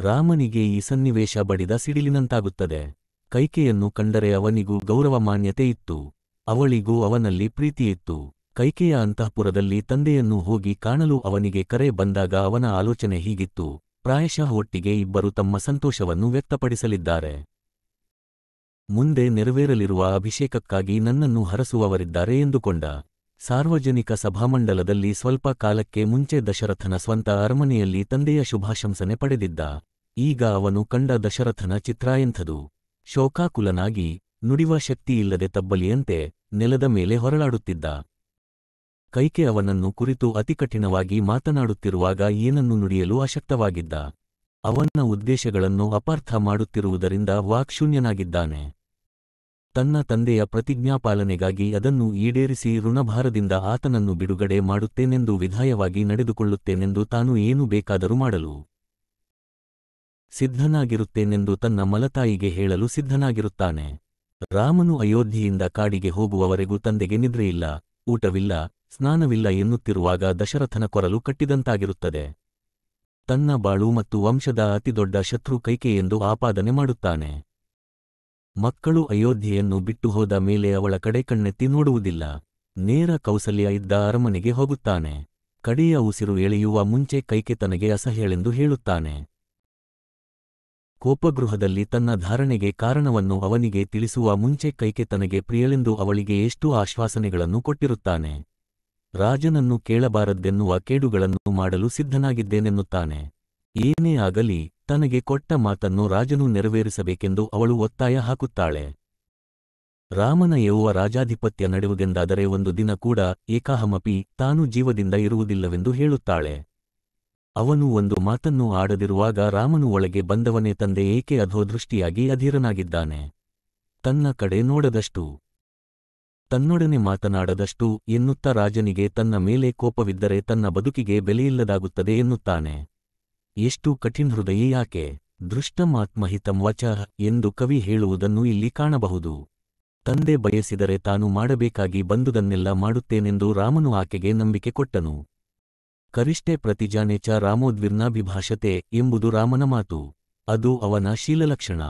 ರಾಮನಿಗೆ ಈ ಸನ್ನಿವೇಶ ಬಡಿದ ಸಿಡಿಲಿನಂತಾಗುತ್ತದೆ. ಕೈಕೆಯನ್ನು ಕಂಡರೆ ಅವನಿಗೂ ಗೌರವಮಾನ್ಯತೆ ಇತ್ತು. ಅವಳಿಗೂ ಅವನಲ್ಲಿ ಪ್ರೀತಿಯಿತ್ತು. ಕೈಕೆಯ ಅಂತಃಪುರದಲ್ಲಿ ತಂದೆಯನ್ನು ಹೋಗಿ ಕಾಣಲು ಅವನಿಗೆ ಕರೆ ಬಂದಾಗ ಅವನ ಆಲೋಚನೆ ಹೀಗಿತ್ತು: ಪ್ರಾಯಶಃ ಒಟ್ಟಿಗೆ ಇಬ್ಬರು ತಮ್ಮ ಸಂತೋಷವನ್ನು ವ್ಯಕ್ತಪಡಿಸಲಿದ್ದಾರೆ. ಮುಂದೆ ನೆರವೇರಲಿರುವ ಅಭಿಷೇಕಕ್ಕಾಗಿ ನನ್ನನ್ನು ಹರಸುವವರಿದ್ದಾರೆ ಎಂದುಕೊಂಡ. ಸಾರ್ವಜನಿಕ ಸಭಾಮಂಡಲದಲ್ಲಿ ಸ್ವಲ್ಪ ಕಾಲಕ್ಕೆ ಮುಂಚೆ ದಶರಥನ ಸ್ವಂತ ಅರಮನೆಯಲ್ಲಿ ತಂದೆಯ ಶುಭಾಶಂಸನೆ ಪಡೆದಿದ್ದ. ಈಗ ಅವನು ಕಂಡ ದಶರಥನ ಚಿತ್ರ ಎಂಥದು! ಶೋಕಾಕುಲನಾಗಿ, ನುಡಿವ ಶಕ್ತಿಯಿಲ್ಲದೆ ತಬ್ಬಲಿಯಂತೆ ನೆಲದ ಮೇಲೆ ಹೊರಳಾಡುತ್ತಿದ್ದ. ಕೈಕೆ ಅವನನ್ನು ಕುರಿತು ಅತಿಕಠಿಣವಾಗಿ ಮಾತನಾಡುತ್ತಿರುವಾಗ ಏನನ್ನು ನುಡಿಯಲು ಅಶಕ್ತವಾಗಿದ್ದ. ಅವನ ಉದ್ದೇಶಗಳನ್ನು ಅಪಾರ್ಥ ಮಾಡುತ್ತಿರುವುದರಿಂದ ವಾಕ್ಶೂನ್ಯನಾಗಿದ್ದಾನೆ. ತನ್ನ ತಂದೆಯ ಪ್ರತಿಜ್ಞಾಪಾಲನೆಗಾಗಿ ಅದನ್ನು ಈಡೇರಿಸಿ ಋಣಭಾರದಿಂದ ಆತನನ್ನು ಬಿಡುಗಡೆ ಮಾಡುತ್ತೇನೆಂದು ವಿಧಾಯವಾಗಿ ನಡೆದುಕೊಳ್ಳುತ್ತೇನೆಂದು ತಾನು ಏನು ಬೇಕಾದರೂ ಮಾಡಲು ಸಿದ್ಧನಾಗಿರುತ್ತೇನೆಂದು ತನ್ನ ಮಲತಾಯಿಗೆ ಹೇಳಲು ಸಿದ್ಧನಾಗಿರುತ್ತಾನೆ. ರಾಮನು ಅಯೋಧ್ಯೆಯಿಂದ ಕಾಡಿಗೆ ಹೋಗುವವರೆಗೂ ತಂದೆಗೆ ನಿದ್ರೆಯಿಲ್ಲ, ಊಟವಿಲ್ಲ, ಸ್ನಾನವಿಲ್ಲ ಎನ್ನುತ್ತಿರುವಾಗ ದಶರಥನ ಕೊರಲು ಕಟ್ಟಿದಂತಾಗಿರುತ್ತದೆ. ತನ್ನ ಬಾಳು ಮತ್ತು ವಂಶದ ಅತಿದೊಡ್ಡ ಶತ್ರು ಕೈಕೆಯೆಂದು ಆಪಾದನೆ ಮಾಡುತ್ತಾನೆ. ಮಕ್ಕಳು ಅಯೋಧ್ಯೆಯನ್ನು ಬಿಟ್ಟು ಹೋದ ಮೇಲೆ ಅವಳ ಕಡೆ ಕಣ್ಣೆತ್ತಿ ನೋಡುವುದಿಲ್ಲ. ನೇರ ಕೌಸಲ್ಯ ಇದ್ದ ಅರಮನೆಗೆ ಹೋಗುತ್ತಾನೆ. ಕಡೆಯ ಉಸಿರು ಎಳೆಯುವ ಮುಂಚೆ ಕೈಕೆ ತನಗೆ ಅಸಹ್ಯಳೆಂದು ಹೇಳುತ್ತಾನೆ. ಕೋಪಗೃಹದಲ್ಲಿ ತನ್ನ ಧಾರಣೆಗೆ ಕಾರಣವನ್ನು ಅವನಿಗೆ ತಿಳಿಸುವ ಮುಂಚೆ ಕೈಕೆ ತನಗೆ ಪ್ರಿಯಳೆಂದು ಅವಳಿಗೆ ಎಷ್ಟು ಆಶ್ವಾಸನೆಗಳನ್ನು ಕೊಟ್ಟಿರುತ್ತಾನೆ. ರಾಜನನ್ನು ಕೇಳಬಾರದ್ದೆನ್ನುವ ಕೇಡುಗಳನ್ನು ಮಾಡಲು ಸಿದ್ಧನಾಗಿದ್ದೇನೆನ್ನುತ್ತಾನೆ. ಏನೇ ಆಗಲಿ ತನಗೆ ಕೊಟ್ಟ ಮಾತನ್ನು ರಾಜನು ನೆರವೇರಿಸಬೇಕೆಂದು ಅವಳು ಒತ್ತಾಯ ಹಾಕುತ್ತಾಳೆ. ರಾಮನ ಯೌವ ರಾಜಾಧಿಪತ್ಯ ನಡೆಯುವುದೆಂದಾದರೆ ಒಂದು ದಿನ ಕೂಡ ಏಕಾಹಮಪಿ ತಾನು ಜೀವದಿಂದ ಇರುವುದಿಲ್ಲವೆಂದು ಹೇಳುತ್ತಾಳೆ. ಅವನು ಒಂದು ಮಾತನ್ನು ಆಡದಿರುವಾಗ ರಾಮನು ಒಳಗೆ ಬಂದವನೇ ತಂದೆ ಏಕೆ ಅಧೋದೃಷ್ಟಿಯಾಗಿ ಅಧೀರನಾಗಿದ್ದಾನೆ. ತನ್ನ ಕಡೆ ನೋಡದಷ್ಟು, ತನ್ನೊಡನೆ ಮಾತನಾಡದಷ್ಟು ಎನ್ನುತ್ತಾ ರಾಜನಿಗೆ ತನ್ನ ಮೇಲೆ ಕೋಪವಿದ್ದರೆ ತನ್ನ ಬದುಕಿಗೆ ಬೆಲೆಯಿಲ್ಲದಾಗುತ್ತದೆ ಎನ್ನುತ್ತಾನೆ. ಎಷ್ಟು ಕಠಿಣಹೃದಯಿ ಯಾಕೆ! ದೃಷ್ಟಂ ಆತ್ಮಹಿತಂ ವಚಃ ಎಂದು ಕವಿ ಹೇಳುವುದನ್ನು ಇಲ್ಲಿ ಕಾಣಬಹುದು. ತಂದೆ ಬಯಸಿದರೆ ತಾನು ಮಾಡಬೇಕಾಗಿ ಬಂದುದನ್ನೆಲ್ಲ ಮಾಡುತ್ತೇನೆಂದು ರಾಮನು ಆಕೆಗೆ ನಂಬಿಕೆ ಕೊಟ್ಟನು. ಕರಿಷ್ಟೆ ಪ್ರತಿಜಾನೆ ಚ ರಾಮೋದ್ವಿರ್ನಾಭಿಭಾಷತೆ ಎಂಬುದು ರಾಮನ ಮಾತು. ಅದು ಅವನ ಶೀಲಲಕ್ಷಣ.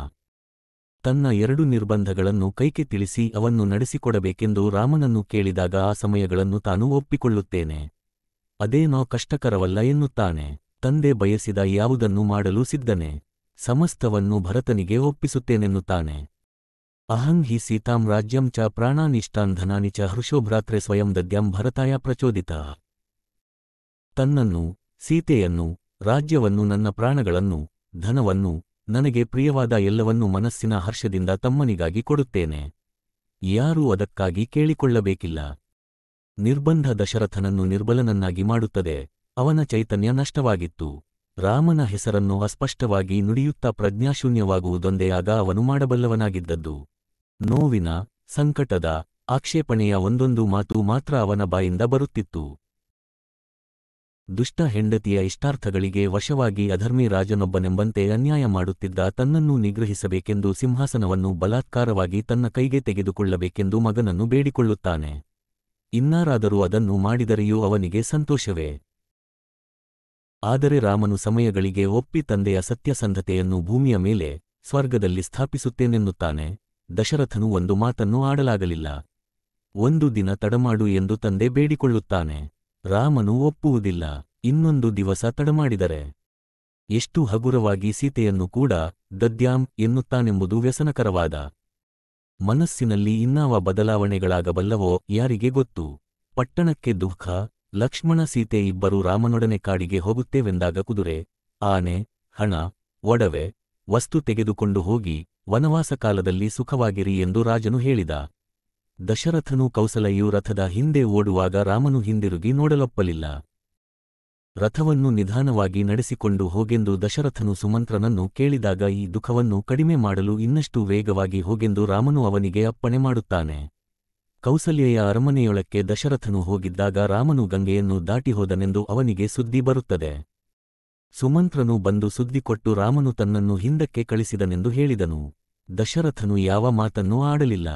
ತನ್ನ 2 ನಿರ್ಬಂಧಗಳನ್ನು ಕೈಕೆ ತಿಳಿಸಿ ಅವನ್ನು ನಡೆಸಿಕೊಡಬೇಕೆಂದು ರಾಮನನ್ನು ಕೇಳಿದಾಗ ಆ ಸಮಯಗಳನ್ನು ತಾನು ಒಪ್ಪಿಕೊಳ್ಳುತ್ತೇನೆ, ಅದೇನೋ ಕಷ್ಟಕರವಲ್ಲ ಎನ್ನುತ್ತಾನೆ. ತಂದೆ ಬಯಸಿದ ಯಾವುದನ್ನು ಮಾಡಲು ಸಿದ್ಧನೆ. ಸಮಸ್ತವನ್ನು ಭರತನಿಗೆ ಒಪ್ಪಿಸುತ್ತೇನೆನ್ನುತ್ತಾನೆ. ಅಹಂ ಹಿ ಸೀತಾಂ ರಾಜ್ಯಂ ಚ ಪ್ರಾಣಾನಿಷ್ಟಾನ್ ಧನಾನಿ ಚ ಹೃಷೋಭ್ರಾತ್ರೆ ಸ್ವಯಂ ದದ್ಯಾಂ ಭರತಾಯ ಪ್ರಚೋದಿತ. ತನ್ನನ್ನು, ಸೀತೆಯನ್ನು, ರಾಜ್ಯವನ್ನು, ನನ್ನ ಪ್ರಾಣಗಳನ್ನು, ಧನವನ್ನು, ನನಗೆ ಪ್ರಿಯವಾದ ಎಲ್ಲವನ್ನೂ ಮನಸ್ಸಿನ ಹರ್ಷದಿಂದ ತಮ್ಮನಿಗಾಗಿ ಕೊಡುತ್ತೇನೆ. ಯಾರೂ ಅದಕ್ಕಾಗಿ ಕೇಳಿಕೊಳ್ಳಬೇಕಿಲ್ಲ. ನಿರ್ಬಂಧ ದಶರಥನನ್ನು ನಿರ್ಬಲನನ್ನಾಗಿ ಮಾಡುತ್ತದೆ. ಅವನ ಚೈತನ್ಯ ನಷ್ಟವಾಗಿತ್ತು. ರಾಮನ ಹೆಸರನ್ನು ಅಸ್ಪಷ್ಟವಾಗಿ ನುಡಿಯುತ್ತಾ ಪ್ರಜ್ಞಾಶೂನ್ಯವಾಗುವುದೊಂದೇ ಆಗ ಅವನು ಮಾಡಬಲ್ಲವನಾಗಿದ್ದದ್ದು. ನೋವಿನ, ಸಂಕಟದ, ಆಕ್ಷೇಪಣೆಯ ಒಂದೊಂದು ಮಾತು ಮಾತ್ರ ಅವನ ಬಾಯಿಂದ ಬರುತ್ತಿತ್ತು. ದುಷ್ಟ ಹೆಂಡತಿಯ ಇಷ್ಟಾರ್ಥಗಳಿಗೆ ವಶವಾಗಿ ಅಧರ್ಮಿ ರಾಜನೊಬ್ಬನೆಂಬಂತೆ ಅನ್ಯಾಯ ಮಾಡುತ್ತಿದ್ದ ತನ್ನನ್ನು ನಿಗ್ರಹಿಸಬೇಕೆಂದು ಸಿಂಹಾಸನವನ್ನು ಬಲಾತ್ಕಾರವಾಗಿ ತನ್ನ ಕೈಗೆ ತೆಗೆದುಕೊಳ್ಳಬೇಕೆಂದು ಮಗನನ್ನು ಬೇಡಿಕೊಳ್ಳುತ್ತಾನೆ. ಇನ್ನಾರಾದರೂ ಅದನ್ನು ಮಾಡಿದರೆಯೂ ಅವನಿಗೆ ಸಂತೋಷವೇ. ಆದರೆ ರಾಮನು ಸಮಯಗಳಿಗೆ ಒಪ್ಪಿ ತಂದೆಯ ಸತ್ಯಸಂಧತೆಯನ್ನು ಭೂಮಿಯ ಮೇಲೆ, ಸ್ವರ್ಗದಲ್ಲಿ ಸ್ಥಾಪಿಸುತ್ತೇನೆನ್ನುತ್ತಾನೆ. ದಶರಥನು ಒಂದು ಮಾತನ್ನು ಆಡಲಾಗಲಿಲ್ಲ. ಒಂದು ದಿನ ತಡಮಾಡು ಎಂದು ತಂದೆ ಬೇಡಿಕೊಳ್ಳುತ್ತಾನೆ. ರಾಮನು ಒಪ್ಪುವುದಿಲ್ಲ. ಇನ್ನೊಂದು ದಿವಸ ತಡಮಾಡಿದರೆ ಎಷ್ಟು ಹಗುರವಾಗಿ ಸೀತೆಯನ್ನು ಕೂಡ ದದ್ಯಾಂ ಎನ್ನುತ್ತಾನೆಂಬುದು ವ್ಯಸನಕರವಾದ. ಮನಸ್ಸಿನಲ್ಲಿ ಇನ್ನಾವ ಬದಲಾವಣೆಗಳಾಗಬಲ್ಲವೋ ಯಾರಿಗೆ ಗೊತ್ತು. ಪಟ್ಟಣಕ್ಕೆ ದುಃಖ. ಲಕ್ಷ್ಮಣ ಸೀತೆ ಇಬ್ಬರು ರಾಮನೊಡನೆ ಕಾಡಿಗೆ ಹೋಗುತ್ತೇವೆಂದಾಗ ಕುದುರೆ, ಆನೆ, ಹಣ, ಒಡವೆ, ವಸ್ತು ತೆಗೆದುಕೊಂಡು ಹೋಗಿ ವನವಾಸ ಕಾಲದಲ್ಲಿ ಸುಖವಾಗಿರಿ ಎಂದು ರಾಜನು ಹೇಳಿದ. ದಶರಥನೂ ಕೌಸಲೆಯೂ ರಥದ ಹಿಂದೆ ಓಡುವಾಗ ರಾಮನು ಹಿಂದಿರುಗಿ ನೋಡಲೊಪ್ಪಲಿಲ್ಲ. ರಥವನ್ನು ನಿಧಾನವಾಗಿ ನಡೆಸಿಕೊಂಡು ಹೋಗೆಂದು ದಶರಥನು ಸುಮಂತ್ರನನ್ನು ಕೇಳಿದಾಗ ಈ ದುಃಖವನ್ನು ಕಡಿಮೆ ಮಾಡಲು ಇನ್ನಷ್ಟು ವೇಗವಾಗಿ ಹೋಗೆಂದು ರಾಮನು ಅವನಿಗೆ ಅಪ್ಪಣೆ ಮಾಡುತ್ತಾನೆ. ಕೌಸಲ್ಯೆಯ ಅರಮನೆಯೊಳಕ್ಕೆ ದಶರಥನು ಹೋಗಿದ್ದಾಗ ರಾಮನು ಗಂಗೆಯನ್ನು ದಾಟಿ ಹೋದನೆಂದು ಅವನಿಗೆ ಸುದ್ದಿ ಬರುತ್ತದೆ. ಸುಮಂತ್ರನು ಬಂದು ಸುದ್ದಿ ಕೊಟ್ಟು ರಾಮನು ತನ್ನನ್ನು ಹಿಂದಕ್ಕೆ ಕಳಿಸಿದನೆಂದು ಹೇಳಿದನು. ದಶರಥನು ಯಾವ ಮಾತನ್ನೂ ಆಡಲಿಲ್ಲ.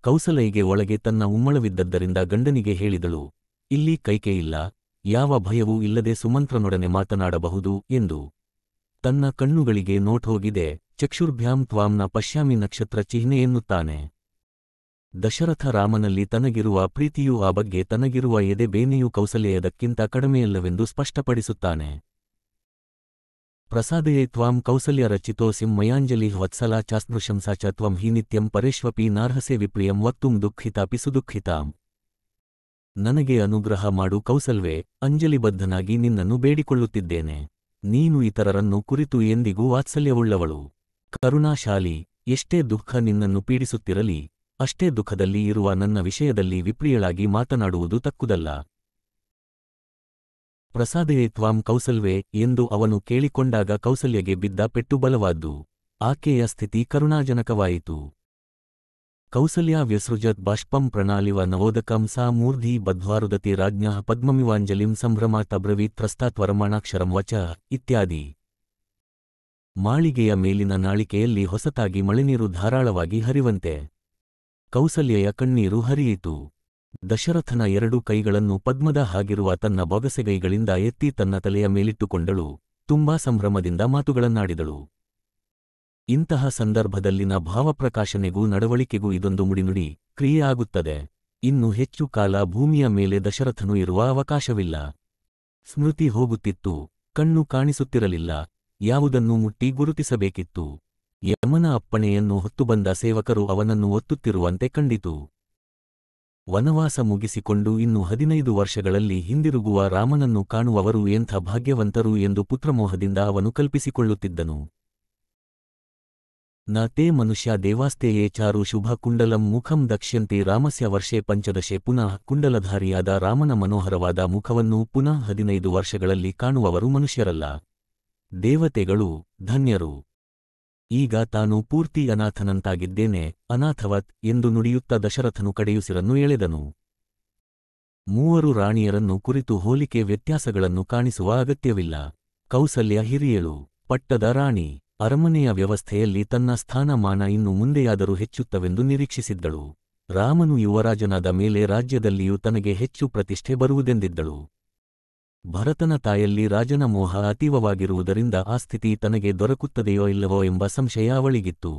ಕೌಸಲೈಗೆ ಒಳಗೆ ತನ್ನ ಉಮ್ಮಳವಿದ್ದದ್ದರಿಂದ ಗಂಡನಿಗೆ ಹೇಳಿದಳು, ಇಲ್ಲಿ ಕೈಕೆಯಿಲ್ಲ, ಯಾವ ಭಯವೂ ಇಲ್ಲದೆ ಸುಮಂತ್ರನೊಡನೆ ಮಾತನಾಡಬಹುದು ಎಂದು. ತನ್ನ ಕಣ್ಣುಗಳಿಗೆ ನೋಟ್ಹೋಗಿದೆ. ಚಕ್ಷುರ್ಭ್ಯಾಂ ತ್ವಾಂನ ಪಶ್ಯಾಮಿ ನಕ್ಷತ್ರ ಚಿಹ್ನೆ ಎನ್ನುತ್ತಾನೆ. ದಶರಥ ರಾಮನಲ್ಲಿ ತನಗಿರುವ ಪ್ರೀತಿಯೂ ಆ ಬಗ್ಗೆ ತನಗಿರುವ ಎದೆ ಬೇನೆಯೂ ಕೌಸಲ್ಯಯದಕ್ಕಿಂತ ಕಡಿಮೆಯಲ್ಲವೆಂದು ಸ್ಪಷ್ಟಪಡಿಸುತ್ತಾನೆ. ಪ್ರಸಾದಯೇ ತ್ವಾಂ ಕೌಸಲ್ಯ ರಚಿತೋಸಿಂ ಮಯಾಂಜಲಿ ವತ್ಸಲಾ ಚಾಸ್ಪೃಶಂಸಾ ಚ ತ್ವಂ ಹಿ ನಿತ್ಯಂ ಪರೇಶ್ವಪಿ ನಾರ್ಹಸೆ ವಿಪ್ರಿಯಂ ವಕ್ತುಂ ದುಃಖಿತಾಪಿ ಸುದುಃಖಿತಾಂ. ನನಗೆ ಅನುಗ್ರಹ ಮಾಡು ಕೌಸಲ್ವೇ, ಅಂಜಲಿಬದ್ಧನಾಗಿ ನಿನ್ನನ್ನು ಬೇಡಿಕೊಳ್ಳುತ್ತಿದ್ದೇನೆ. ನೀನು ಇತರರನ್ನು ಕುರಿತು ಎಂದಿಗೂ ವಾತ್ಸಲ್ಯವುಳ್ಳವಳು, ಕರುಣಾಶಾಲಿ. ಎಷ್ಟೇ ದುಃಖ ನಿನ್ನನ್ನು ಪೀಡಿಸುತ್ತಿರಲಿ, ಅಷ್ಟೇ ದುಃಖದಲ್ಲಿ ಇರುವ ನನ್ನ ವಿಷಯದಲ್ಲಿ ವಿಪ್ರಿಯಳಾಗಿ ಮಾತನಾಡುವುದು ತಕ್ಕುದಲ್ಲ. ಪ್ರಸಾದಯೇ ತ್ವಾಂ ಕೌಸಲ್ವೇ ಎಂದು ಅವನು ಕೇಳಿಕೊಂಡಾಗ ಕೌಸಲ್ಯಗೆ ಬಿದ್ದ ಪೆಟ್ಟು ಬಲವಾದ್ದು. ಆಕೆಯ ಸ್ಥಿತಿ ಕರುಣಾಜನಕವಾಯಿತು. ಕೌಸಲ್ಯಾ ವ್ಯಸೃಜತ್ ಬಾಷ್ಪಂ ಪ್ರಣಾಲಿವ ನವೋದಕಂ ಸಾ ಮೂರ್ಧಿ ಬದ್ಧ್ವಾರುದತಿ ರಾಜ್ಞಃ ಪದ್ಮಮಿವಾಂಜಲಿಂ ಸಂಭ್ರಮಾತಬ್ರವೀತ್ ಪ್ರಸ್ಥಾತ್ವರಮಾಣಾಕ್ಷರಂ ವಚ ಇತ್ಯಾದಿ. ಮಾಳಿಗೆಯ ಮೇಲಿನ ನಾಳಿಕೆಯಲ್ಲಿ ಹೊಸತಾಗಿ ಮಳೆನೀರು ಧಾರಾಳವಾಗಿ ಹರಿವಂತೆ ಕೌಸಲ್ಯೆಯ ಕಣ್ಣೀರು ಹರಿಯಿತು. ದಶರಥನ 2 ಕೈಗಳನ್ನು ಪದ್ಮದ ಹಾಗಿರುವ ತನ್ನ ಬೊಗಸೆಗೈಗಳಿಂದ ಎತ್ತಿ ತನ್ನ ತಲೆಯ ಮೇಲಿಟ್ಟುಕೊಂಡಳು. ತುಂಬಾ ಸಂಭ್ರಮದಿಂದ ಮಾತುಗಳನ್ನಾಡಿದಳು. ಇಂತಹ ಸಂದರ್ಭದಲ್ಲಿನ ಭಾವಪ್ರಕಾಶನೆಗೂ ನಡವಳಿಕೆಗೂ ಇದೊಂದು ಮುಡಿನುಡಿ ಕ್ರಿಯೆ ಆಗುತ್ತದೆ. ಇನ್ನು ಹೆಚ್ಚು ಕಾಲ ಭೂಮಿಯ ಮೇಲೆ ದಶರಥನು ಇರುವ ಅವಕಾಶವಿಲ್ಲ. ಸ್ಮೃತಿ ಹೋಗುತ್ತಿತ್ತು, ಕಣ್ಣು ಕಾಣಿಸುತ್ತಿರಲಿಲ್ಲ. ಯಾವುದನ್ನೂ ಮುಟ್ಟಿ ಗುರುತಿಸಬೇಕಿತ್ತು. ಯಮನ ಅಪ್ಪಣೆಯನ್ನು ಹೊತ್ತು ಬಂದ ಸೇವಕರು ಅವನನ್ನು ಒತ್ತುತ್ತಿರುವಂತೆ ಕಂಡಿತು. ವನವಾಸ ಮುಗಿಸಿಕೊಂಡು ಇನ್ನು 15 ವರ್ಷಗಳಲ್ಲಿ ಹಿಂದಿರುಗುವ ರಾಮನನ್ನು ಕಾಣುವವರು ಎಂಥ ಭಾಗ್ಯವಂತರು ಎಂದು ಪುತ್ರಮೋಹದಿಂದ ಅವನು ಕಲ್ಪಿಸಿಕೊಳ್ಳುತ್ತಿದ್ದನು. ನ ತೇ ಮನುಷ್ಯ ದೇವಾಸ್ತೇಯೇ ಚಾರು ಶುಭ ಕುಂಡಲಂ ಮುಖಂ ದಕ್ಷ್ಯಂತಿ ರಾಮಸ್ಯ ವರ್ಷೆ ಪಂಚದಶೆ. ಪುನಃ ಕುಂಡಲಧಾರಿಯಾದ ರಾಮನ ಮನೋಹರವಾದ ಮುಖವನ್ನು ಪುನಃ 15 ವರ್ಷಗಳಲ್ಲಿ ಕಾಣುವವರು ಮನುಷ್ಯರಲ್ಲ, ದೇವತೆಗಳು. ಧನ್ಯರು. ಈಗ ತಾನು ಪೂರ್ತಿ ಅನಾಥನಂತಾಗಿದ್ದೇನೆ, ಅನಾಥವತ್ ಎಂದು ನುಡಿಯುತ್ತ ದಶರಥನು ಕಡೆಯುಸಿರನ್ನು ಎಳೆದನು. 3 ರಾಣಿಯರನ್ನು ಕುರಿತು ಹೋಲಿಕೆ ವ್ಯತ್ಯಾಸಗಳನ್ನು ಕಾಣಿಸುವ ಅಗತ್ಯವಿಲ್ಲ. ಕೌಸಲ್ಯ ಹಿರಿಯಳು, ಪಟ್ಟದ ರಾಣಿ. ಅರಮನೆಯ ವ್ಯವಸ್ಥೆಯಲ್ಲಿ ತನ್ನ ಸ್ಥಾನಮಾನ ಇನ್ನು ಮುಂದೆಯಾದರೂ ಹೆಚ್ಚುತ್ತವೆಂದು ನಿರೀಕ್ಷಿಸಿದ್ದಳು. ರಾಮನು ಯುವರಾಜನಾದ ಮೇಲೆ ರಾಜ್ಯದಲ್ಲಿಯೂ ತನಗೆ ಹೆಚ್ಚು ಪ್ರತಿಷ್ಠೆ ಬರುವುದೆಂದಿದ್ದಳು. ಭರತನ ತಾಯಲ್ಲಿ ರಾಜನ ಮೋಹ ಅತೀವವಾಗಿರುವುದರಿಂದ ಆ ಸ್ಥಿತಿ ತನಗೆ ದೊರಕುತ್ತದೆಯೋ ಇಲ್ಲವೋ ಎಂಬ ಸಂಶಯ ಅವಳಿಗಿತ್ತು.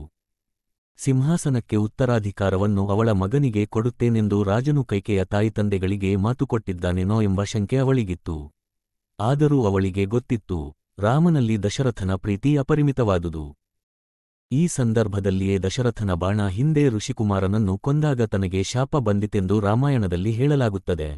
ಸಿಂಹಾಸನಕ್ಕೆ ಉತ್ತರಾಧಿಕಾರವನ್ನು ಅವಳ ಮಗನಿಗೆ ಕೊಡುತ್ತೇನೆಂದು ರಾಜನು ಕೈಕೆಯ ತಾಯಿತಂದೆಗಳಿಗೆ ಮಾತು ಕೊಟ್ಟಿದ್ದಾನೆನೋ ಎಂಬ ಶಂಕೆ ಅವಳಿಗಿತ್ತು. ಆದರೂ ಅವಳಿಗೆ ಗೊತ್ತಿತ್ತು, ರಾಮನಲ್ಲಿ ದಶರಥನ ಪ್ರೀತಿ ಅಪರಿಮಿತವಾದುದು. ಈ ಸಂದರ್ಭದಲ್ಲಿಯೇ ದಶರಥನ ಬಾಣ ಹಿಂದೆ ಋಷಿಕುಮಾರನನ್ನು ಕೊಂದಾಗ ತನಗೆ ಶಾಪ ಬಂದಿತೆಂದು ರಾಮಾಯಣದಲ್ಲಿ ಹೇಳಲಾಗುತ್ತದೆ.